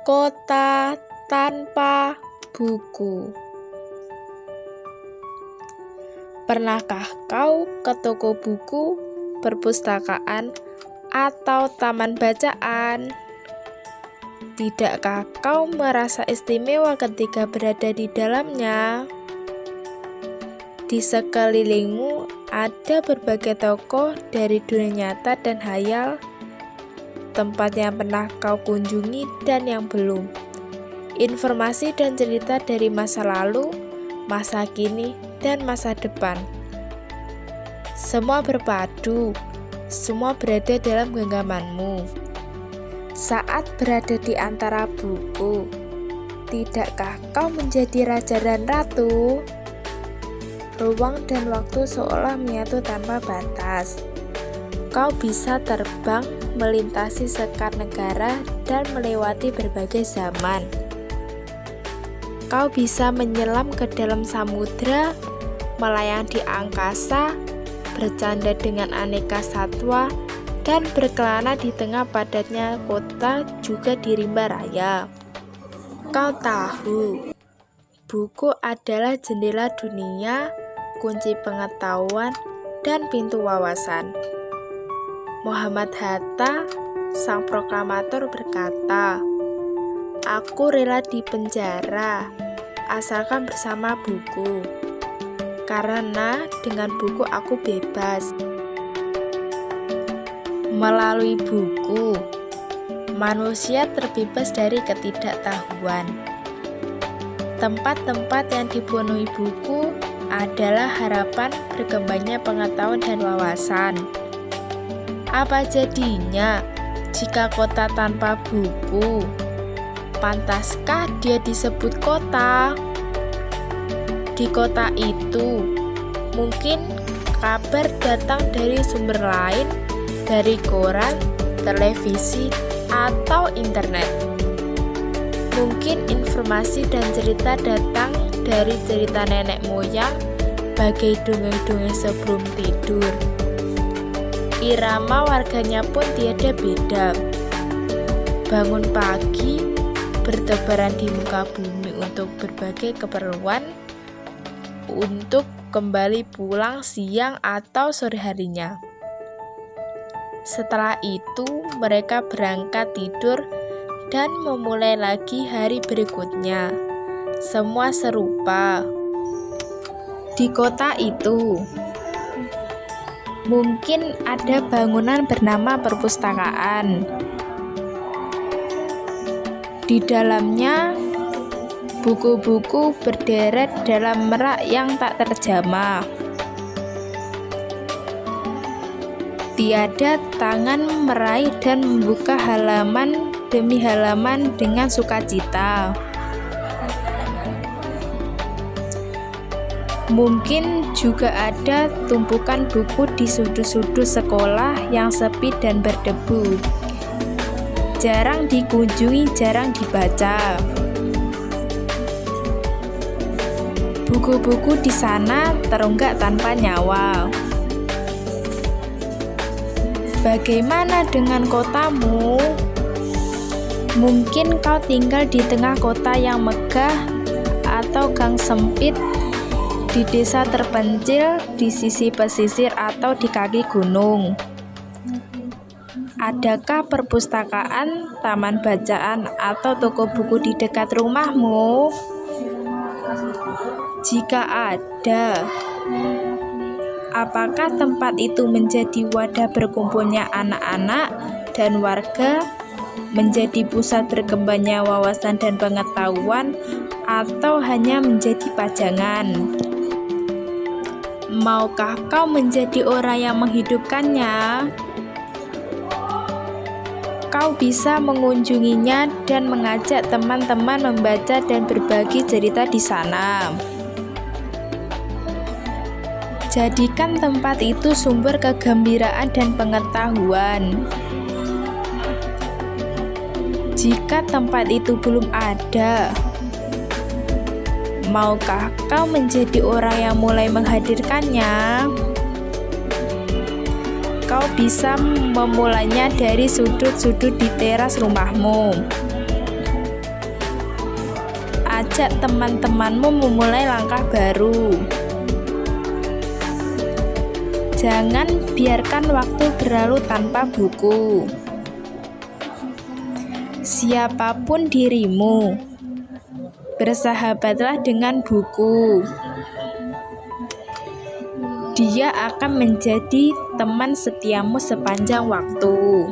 Kota tanpa buku. Pernahkah kau ke toko buku, perpustakaan, atau taman bacaan? Tidakkah kau merasa istimewa ketika berada di dalamnya? Di sekelilingmu ada berbagai tokoh dari dunia nyata dan hayal, tempat yang pernah kau kunjungi dan yang belum. Informasi dan cerita dari masa lalu, masa kini, dan masa depan. Semua berpadu, semua berada dalam genggamanmu. Saat berada di antara buku, tidakkah kau menjadi raja dan ratu? Ruang dan waktu seolah menyatu tanpa batas. Kau bisa terbang melintasi sekar negara dan melewati berbagai zaman. Kau bisa menyelam ke dalam samudra, melayang di angkasa, bercanda dengan aneka satwa, dan berkelana di tengah padatnya kota juga di rimba raya. Kau tahu, buku adalah jendela dunia, kunci pengetahuan, dan pintu wawasan. Muhammad Hatta, sang proklamator, berkata, "Aku rela dipenjara, asalkan bersama buku, karena dengan buku aku bebas." Melalui buku, manusia terbebas dari ketidaktahuan. Tempat-tempat yang dipenuhi buku adalah harapan berkembangnya pengetahuan dan wawasan. Apa jadinya jika kota tanpa buku? Pantaskah dia disebut kota? Di kota itu, mungkin kabar datang dari sumber lain, dari koran, televisi, atau internet. Mungkin informasi dan cerita datang dari cerita nenek moyang, bagai dongeng-dongeng sebelum tidur. Irama warganya pun tiada beda. Bangun pagi, bertebaran di muka bumi untuk berbagai keperluan, untuk kembali pulang siang atau sore harinya. Setelah itu, mereka berangkat tidur dan memulai lagi hari berikutnya. Semua serupa. Di kota itu, mungkin ada bangunan bernama perpustakaan. Di dalamnya, buku-buku berderet dalam merak yang tak terjamah. Tiada tangan meraih dan membuka halaman demi halaman dengan sukacita. Mungkin juga ada tumpukan buku di sudut-sudut sekolah yang sepi dan berdebu. Jarang dikunjungi, jarang dibaca. Buku-buku di sana terunggak tanpa nyawa. Bagaimana dengan kotamu? Mungkin kau tinggal di tengah kota yang megah atau gang sempit, di desa terpencil, di sisi pesisir, atau di kaki gunung. Adakah perpustakaan, taman bacaan, atau toko buku di dekat rumahmu? Jika ada, apakah tempat itu menjadi wadah berkumpulnya anak-anak dan warga, menjadi pusat berkembangnya wawasan dan pengetahuan, atau hanya menjadi pajangan? Maukah kau menjadi orang yang menghidupkannya? Kau bisa mengunjunginya dan mengajak teman-teman membaca dan berbagi cerita di sana. Jadikan tempat itu sumber kegembiraan dan pengetahuan. Jika tempat itu belum ada, maukah kau menjadi orang yang mulai menghadirkannya? Kau bisa memulainya dari sudut-sudut di teras rumahmu. mengajak teman-temanmu memulai langkah baru. Jangan biarkan waktu berlalu tanpa buku. Siapapun dirimu, bersahabatlah dengan buku. Dia akan menjadi teman setiamu sepanjang waktu.